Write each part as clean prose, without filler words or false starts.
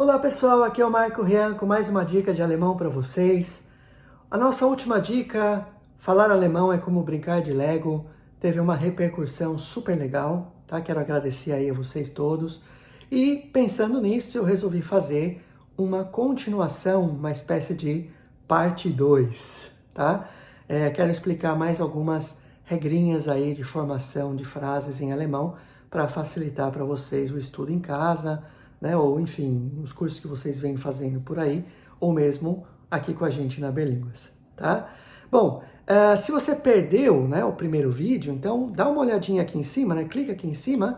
Olá pessoal, aqui é o Marco Rian com mais uma dica de alemão para vocês. A nossa última dica, falar alemão é como brincar de Lego, teve uma repercussão super legal, tá? Quero agradecer aí a vocês todos. E pensando nisso, eu resolvi fazer uma continuação, uma espécie de parte 2, tá? Quero explicar mais algumas regrinhas aí de formação de frases em alemão para facilitar para vocês o estudo em casa, né? Ou enfim, os cursos que vocês vêm fazendo por aí, ou mesmo aqui com a gente na Berlínguas, tá? Bom, se você perdeu, né, o primeiro vídeo, então dá uma olhadinha aqui em cima, né? Clica aqui em cima,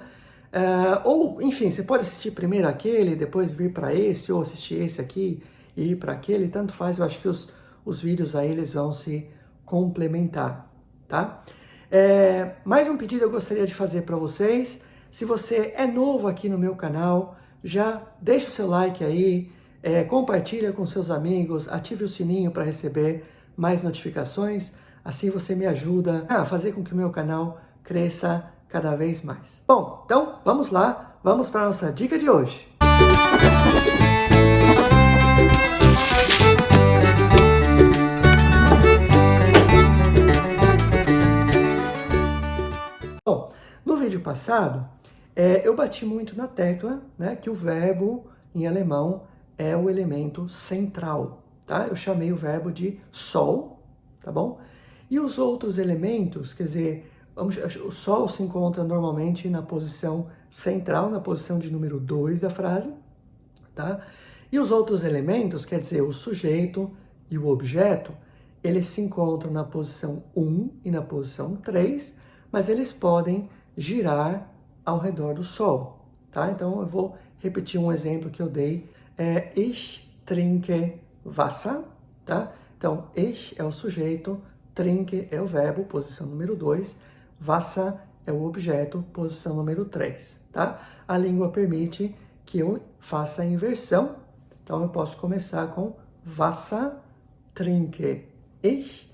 ou enfim, você pode assistir primeiro aquele, depois vir para esse, ou assistir esse aqui e ir para aquele, tanto faz, eu acho que os vídeos aí eles vão se complementar, tá? Mais um pedido eu gostaria de fazer para vocês. Se você é novo aqui no meu canal, já deixa o seu like aí, compartilha com seus amigos, ative o sininho para receber mais notificações, assim você me ajuda a fazer com que o meu canal cresça cada vez mais. Bom, então vamos lá, vamos para a nossa dica de hoje. Bom, no vídeo passado, eu bati muito na tecla, né, que o verbo em alemão é o elemento central, tá? Eu chamei o verbo de soll, tá bom? E os outros elementos, quer dizer, o soll se encontra normalmente na posição central, na posição de número 2 da frase, tá? E os outros elementos, quer dizer, o sujeito e o objeto, eles se encontram na posição 1 e na posição 3, mas eles podem girar ao redor do sol, tá? Então eu vou repetir um exemplo que eu dei, ich trinke Wasser, tá? Então ich é o sujeito, trinke é o verbo, posição número 2, Wasser é o objeto, posição número 3, tá? A língua permite que eu faça a inversão, então eu posso começar com Wasser trinke ich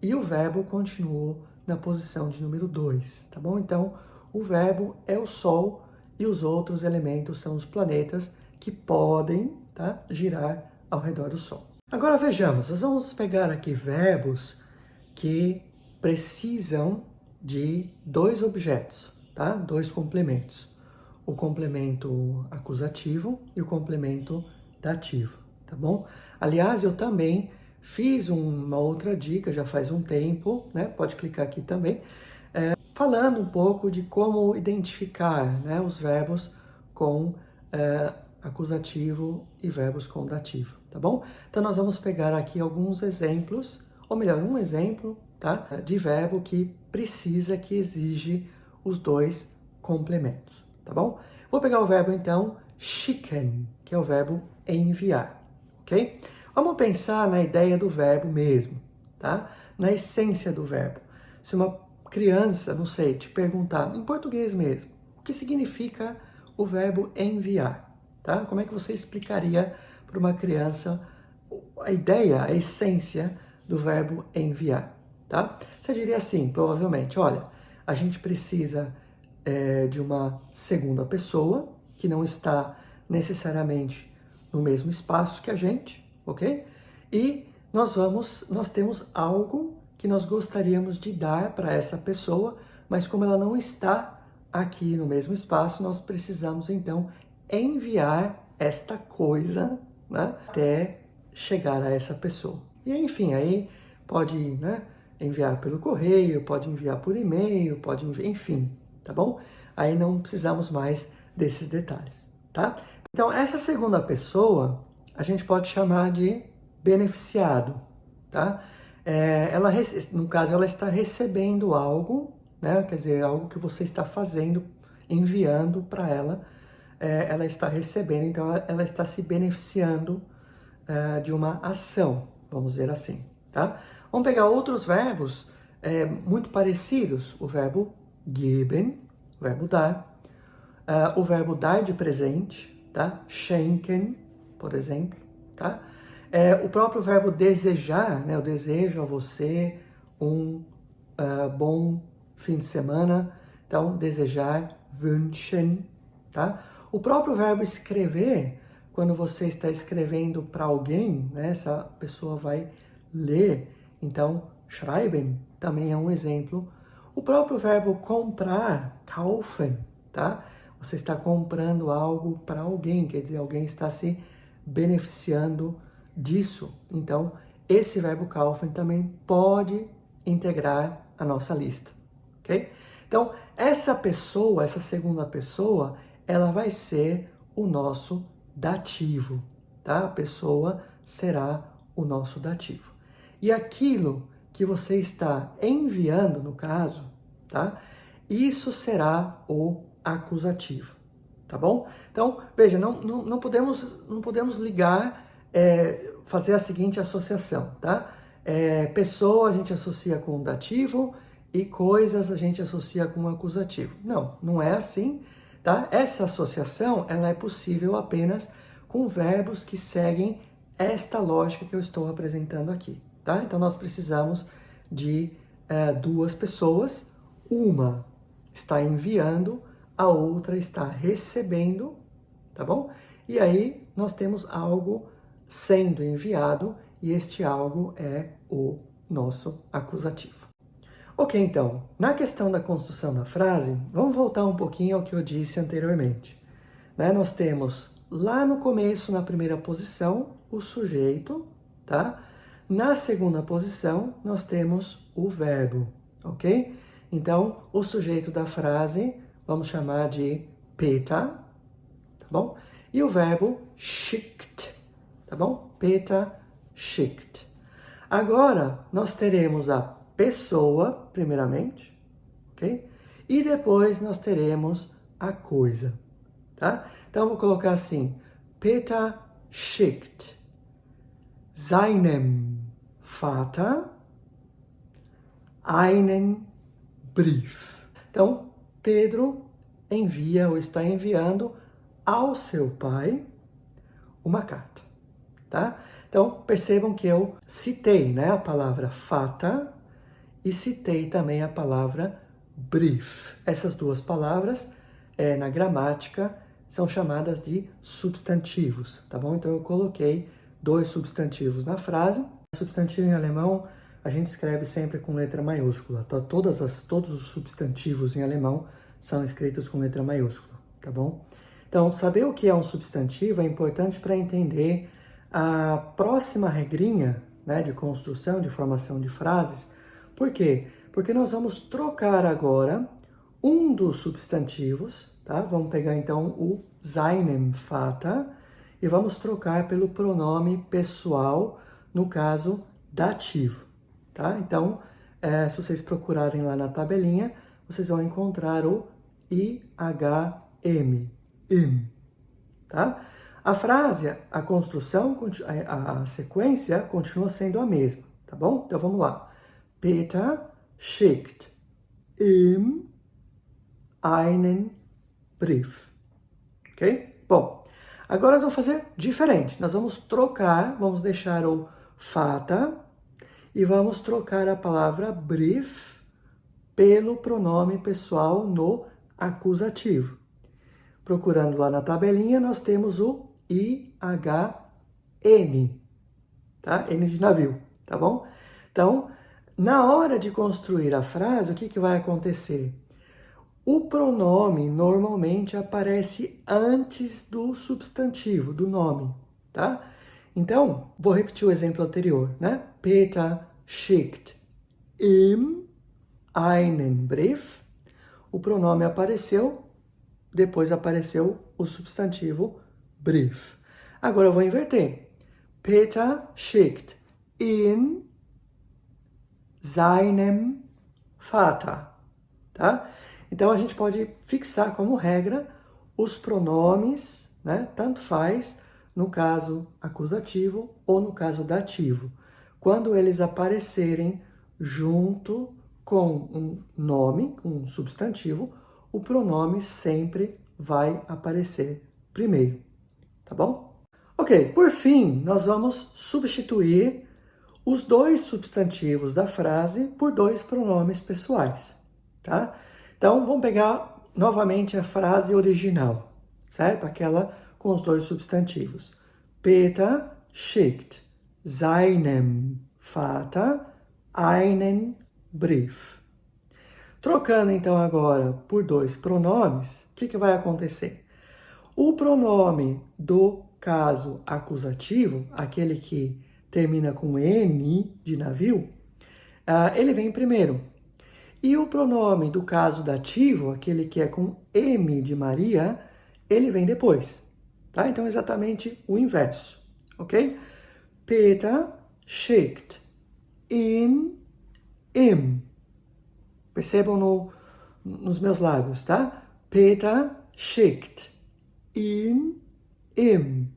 e o verbo continuou na posição de número 2, tá bom? Então, o verbo é o Sol e os outros elementos são os planetas que podem, tá, girar ao redor do Sol. Agora vejamos, nós vamos pegar aqui verbos que precisam de dois objetos, tá? Dois complementos. O complemento acusativo e o complemento dativo, tá bom? Aliás, eu também fiz uma outra dica, já faz um tempo, né? Pode clicar aqui também, falando um pouco de como identificar, né, os verbos com acusativo e verbos com dativo, tá bom? Então nós vamos pegar aqui alguns exemplos, ou melhor, um exemplo, tá, de verbo que precisa, que exige os dois complementos, tá bom? Vou pegar o verbo então, schicken, que é o verbo enviar, ok? Vamos pensar na ideia do verbo mesmo, tá? Na essência do verbo. Se uma criança, não sei, te perguntar, em português mesmo, o que significa o verbo enviar, tá? Como é que você explicaria para uma criança a ideia, a essência do verbo enviar, tá? Você diria assim, provavelmente, olha, a gente precisa de uma segunda pessoa que não está necessariamente no mesmo espaço que a gente, ok? E nós temos algo que nós gostaríamos de dar para essa pessoa, mas como ela não está aqui no mesmo espaço, nós precisamos então enviar esta coisa, né, até chegar a essa pessoa. E enfim, aí pode, né, enviar pelo correio, pode enviar por e-mail, pode enviar, enfim, tá bom? Aí não precisamos mais desses detalhes, tá? Então, essa segunda pessoa, a gente pode chamar de beneficiado, tá? No caso, ela está recebendo algo, né? Quer dizer, algo que você está fazendo, enviando para ela, ela está recebendo, então ela está se beneficiando de uma ação, vamos dizer assim, tá? Vamos pegar outros verbos muito parecidos, o verbo geben, o verbo dar, o verbo dar de presente, tá? Schenken, por exemplo, tá? O próprio verbo desejar, né? Eu desejo a você um bom fim de semana, então desejar, wünschen, tá? O próprio verbo escrever, quando você está escrevendo para alguém, né, essa pessoa vai ler. Então, schreiben também é um exemplo. O próprio verbo comprar, kaufen, tá? Você está comprando algo para alguém, quer dizer, alguém está se beneficiando disso. Então, esse verbo kaufen também pode integrar a nossa lista, ok? Então, essa pessoa, essa segunda pessoa, ela vai ser o nosso dativo, tá? A pessoa será o nosso dativo. E aquilo que você está enviando, no caso, tá? Isso será o acusativo, tá bom? Então, veja, não podemos ligar, fazer a seguinte associação, tá? Pessoa a gente associa com o dativo e coisas a gente associa com o acusativo. Não é assim, tá? Essa associação, ela é possível apenas com verbos que seguem esta lógica que eu estou apresentando aqui, tá? Então, nós precisamos de duas pessoas, uma está enviando, a outra está recebendo, tá bom? E aí, nós temos algo sendo enviado, e este algo é o nosso acusativo. Ok, então, na questão da construção da frase, vamos voltar um pouquinho ao que eu disse anteriormente. Né? Nós temos lá no começo, na primeira posição, o sujeito, tá? Na segunda posição, nós temos o verbo, ok? Então, o sujeito da frase, vamos chamar de Peter, tá bom? E o verbo schickt, tá bom? Peter schickt. Agora, nós teremos a pessoa, primeiramente, ok? E depois nós teremos a coisa, tá? Então, vou colocar assim, Peter schickt seinem Vater einen Brief. Então, Pedro envia ou está enviando ao seu pai uma carta, tá? Então, percebam que eu citei, né, a palavra Vater e citei também a palavra Brief. Essas duas palavras, na gramática, são chamadas de substantivos, tá bom? Então, eu coloquei dois substantivos na frase. Substantivo em alemão, a gente escreve sempre com letra maiúscula. Então, todos os substantivos em alemão são escritos com letra maiúscula, tá bom? Então, saber o que é um substantivo é importante para entender a próxima regrinha, né, de construção, de formação de frases. Por quê? Porque nós vamos trocar agora um dos substantivos, tá? Vamos pegar então o seinem Vater e vamos trocar pelo pronome pessoal, no caso dativo, tá? Então, se vocês procurarem lá na tabelinha, vocês vão encontrar o IHM, im, tá? A frase, a construção, a sequência continua sendo a mesma, tá bom? Então vamos lá. Peter schickt ihm einen Brief. Ok? Bom, agora nós vamos fazer diferente. Nós vamos trocar, vamos deixar o Vater e vamos trocar a palavra Brief pelo pronome pessoal no acusativo. Procurando lá na tabelinha, nós temos o IHN, tá? N de navio, tá bom? Então, na hora de construir a frase, o que vai acontecer? O pronome normalmente aparece antes do substantivo, do nome, tá? Então, vou repetir o exemplo anterior, né? Peter schickt ihm einen Brief. O pronome apareceu, depois apareceu o substantivo Brief. Agora eu vou inverter. Peter schickt in seinem Vater, tá? Então a gente pode fixar como regra os pronomes, né? Tanto faz no caso acusativo ou no caso dativo. Quando eles aparecerem junto com um nome, com um substantivo, o pronome sempre vai aparecer primeiro, tá bom? Ok, por fim, nós vamos substituir os dois substantivos da frase por dois pronomes pessoais, tá? Então, vamos pegar novamente a frase original, certo? Aquela com os dois substantivos. Peter schickt seinem Vater einen Brief. Trocando então agora por dois pronomes, o que vai acontecer? O pronome do caso acusativo, aquele que termina com N de navio, ele vem primeiro. E o pronome do caso dativo, aquele que é com M de Maria, ele vem depois. Tá? Então, exatamente o inverso. Ok? Peter schickt ihn ihm. Percebam nos meus lábios, tá? Peter schickt ihn ihm.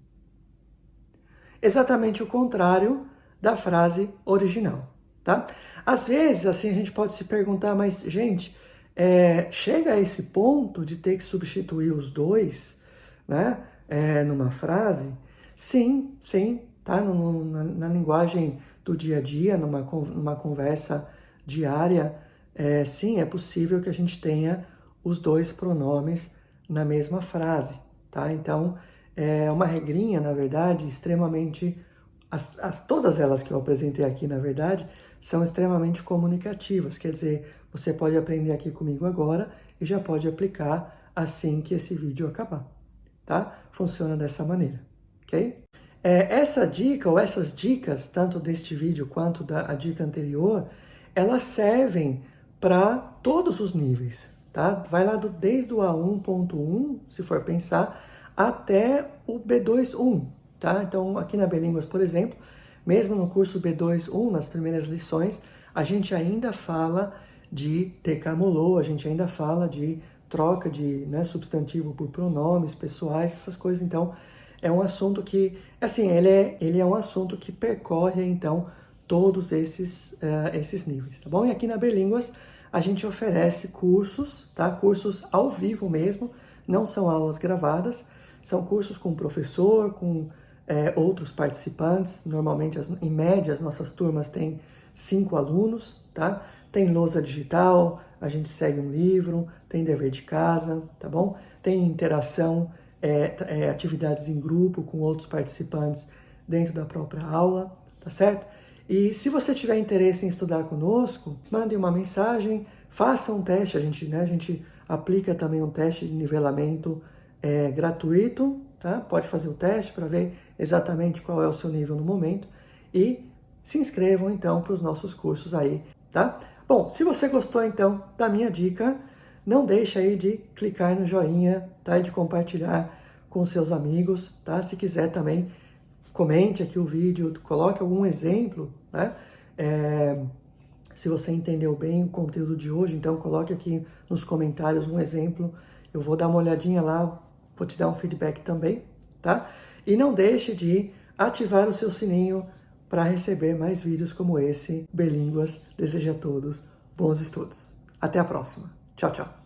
Exatamente o contrário da frase original, tá? Às vezes, assim, a gente pode se perguntar, mas, gente, chega a esse ponto de ter que substituir os dois, né, numa frase? Sim, tá? Na linguagem do dia a dia, numa conversa diária, sim, é possível que a gente tenha os dois pronomes na mesma frase, tá? Então, é uma regrinha, na verdade, extremamente... todas elas que eu apresentei aqui, na verdade, são extremamente comunicativas. Quer dizer, você pode aprender aqui comigo agora e já pode aplicar assim que esse vídeo acabar, tá? Funciona dessa maneira, ok? Essa dica, ou essas dicas, tanto deste vídeo quanto a dica anterior, elas servem para todos os níveis, tá? Vai lá desde o A1.1, se for pensar, até o B2.1, tá? Então, aqui na Belínguas, por exemplo, mesmo no curso B2.1, nas primeiras lições, a gente ainda fala de decamolô, a gente ainda fala de troca de substantivo por pronomes pessoais, essas coisas. Então, é um assunto que, assim, ele é um assunto que percorre, então, todos esses níveis, tá bom? E aqui na Belínguas, a gente oferece cursos, tá? Cursos ao vivo mesmo, não são aulas gravadas, são cursos com professor, com outros participantes. Normalmente, em média, as nossas turmas têm 5 alunos, tá? Tem lousa digital, a gente segue um livro, tem dever de casa, tá bom? Tem interação, atividades em grupo com outros participantes dentro da própria aula, tá certo? E se você tiver interesse em estudar conosco, mande uma mensagem, faça um teste, a gente aplica também um teste de nivelamento gratuito, tá? Pode fazer o teste para ver exatamente qual é o seu nível no momento e se inscrevam então para os nossos cursos aí, tá? Bom, se você gostou então da minha dica, não deixe aí de clicar no joinha, tá? E de compartilhar com seus amigos, tá? Se quiser também, comente aqui o vídeo, coloque algum exemplo, né? Se você entendeu bem o conteúdo de hoje, então coloque aqui nos comentários um exemplo. Eu vou dar uma olhadinha lá, vou te dar um feedback também, tá? E não deixe de ativar o seu sininho para receber mais vídeos como esse. Belínguas deseja a todos bons estudos. Até a próxima. Tchau, tchau.